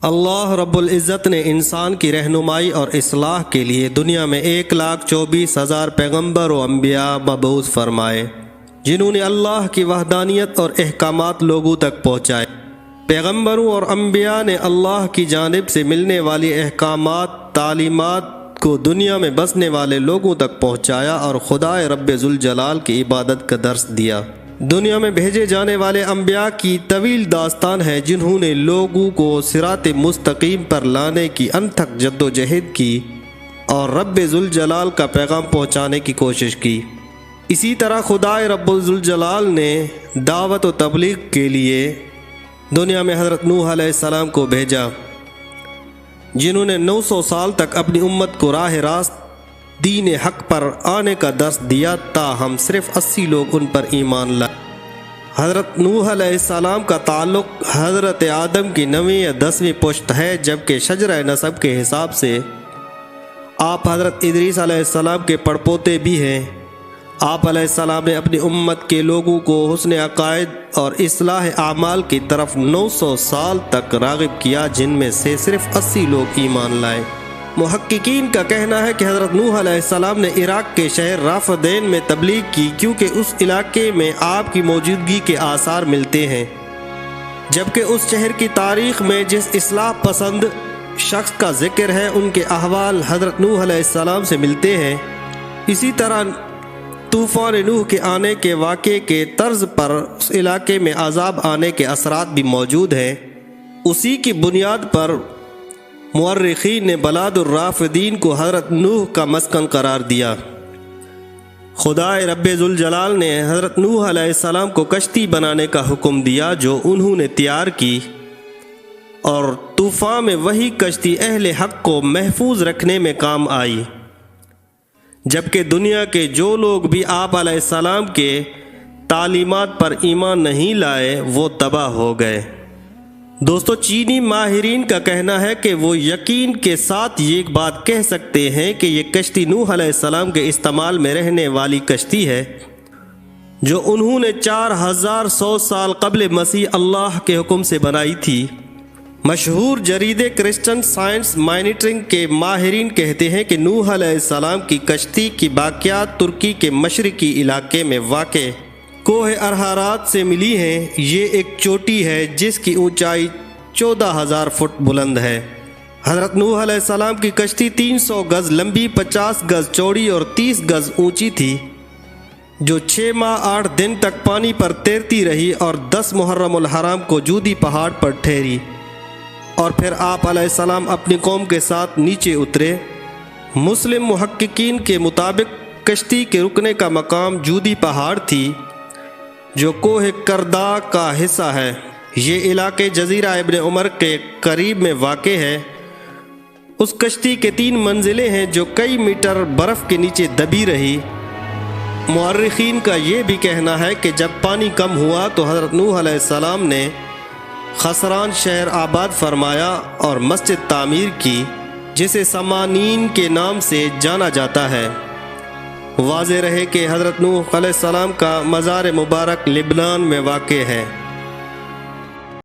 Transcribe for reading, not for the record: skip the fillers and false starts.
اللہ رب العزت نے انسان کی رہنمائی اور اصلاح کے لیے دنیا میں 1,24,000 پیغمبر و انبیاء مبعوث فرمائے، جنہوں نے اللہ کی وحدانیت اور احکامات لوگوں تک پہنچائے۔ پیغمبروں اور انبیاء نے اللہ کی جانب سے ملنے والی احکامات، تعلیمات کو دنیا میں بسنے والے لوگوں تک پہنچایا اور خدائے رب ذوالجلال کی عبادت کا درس دیا۔ دنیا میں بھیجے جانے والے انبیاء کی طویل داستان ہے، جنہوں نے لوگوں کو صراط مستقیم پر لانے کی انتھک جدوجہد کی اور رب ذوالجلال کا پیغام پہنچانے کی کوشش کی۔ اسی طرح خدائے رب ذوالجلال نے دعوت و تبلیغ کے لیے دنیا میں حضرت نوح علیہ السلام کو بھیجا، جنہوں نے 900 سال تک اپنی امت کو راہ راست دین حق پر آنے کا درس دیا، تاہم صرف 80 لوگ ان پر ایمان لائے۔ حضرت نوح علیہ السلام کا تعلق حضرت آدم کی 9ویں یا 10ویں پشت ہے، جبکہ شجرہ نسب کے حساب سے آپ حضرت ادریس علیہ السلام کے پڑپوتے بھی ہیں۔ آپ علیہ السلام نے اپنی امت کے لوگوں کو حسن عقائد اور اصلاح اعمال کی طرف 900 سال تک راغب کیا، جن میں سے صرف 80 لوگ ایمان لائے۔ محققین کا کہنا ہے کہ حضرت نوح علیہ السلام نے عراق کے شہر رافدین میں تبلیغ کی، کیونکہ اس علاقے میں آپ کی موجودگی کے آثار ملتے ہیں، جبکہ اس شہر کی تاریخ میں جس اصلاح پسند شخص کا ذکر ہے ان کے احوال حضرت نوح علیہ السلام سے ملتے ہیں۔ اسی طرح طوفان نوح کے آنے کے واقعے کے طرز پر اس علاقے میں عذاب آنے کے اثرات بھی موجود ہیں۔ اسی کی بنیاد پر مورخین نے بلاد الرافدین کو حضرت نوح کا مسکن قرار دیا۔ خدائے رب ذوالجلال نے حضرت نوح علیہ السلام کو کشتی بنانے کا حکم دیا، جو انہوں نے تیار کی، اور طوفان میں وہی کشتی اہل حق کو محفوظ رکھنے میں کام آئی، جبکہ دنیا کے جو لوگ بھی آپ علیہ السلام کے تعلیمات پر ایمان نہیں لائے وہ تباہ ہو گئے۔ دوستو، چینی ماہرین کا کہنا ہے کہ وہ یقین کے ساتھ یہ بات کہہ سکتے ہیں کہ یہ کشتی نوح علیہ السلام کے استعمال میں رہنے والی کشتی ہے، جو انہوں نے 4100 سال قبل مسیح اللہ کے حکم سے بنائی تھی۔ مشہور جریدے کرسچن سائنس مانیٹرنگ کے ماہرین کہتے ہیں کہ نوح علیہ السلام کی کشتی کی باقیات ترکی کے مشرقی علاقے میں واقع کوہ ارہارات سے ملی ہیں۔ یہ ایک چوٹی ہے جس کی اونچائی 14,000 فٹ بلند ہے۔ حضرت نوح علیہ السلام کی کشتی 300 گز لمبی، 50 گز چوڑی اور 30 گز اونچی تھی، جو 6 ماہ 8 دن تک پانی پر تیرتی رہی اور 10 محرم الحرام کو جودی پہاڑ پر ٹھہری، اور پھر آپ علیہ السلام اپنی قوم کے ساتھ نیچے اترے۔ مسلم محققین کے مطابق کشتی کے رکنے کا مقام جودی پہاڑ تھی، جو کوہ کردا کا حصہ ہے۔ یہ علاقے جزیرہ ابن عمر کے قریب میں واقع ہے۔ اس کشتی کے 3 منزلیں ہیں جو کئی میٹر برف کے نیچے دبی رہی۔ مورخین کا یہ بھی کہنا ہے کہ جب پانی کم ہوا تو حضرت نوح علیہ السلام نے خسران شہر آباد فرمایا اور مسجد تعمیر کی، جسے سمانین کے نام سے جانا جاتا ہے۔ واضح رہے کہ حضرت نوح علیہ السلام کا مزار مبارک لبنان میں واقع ہے۔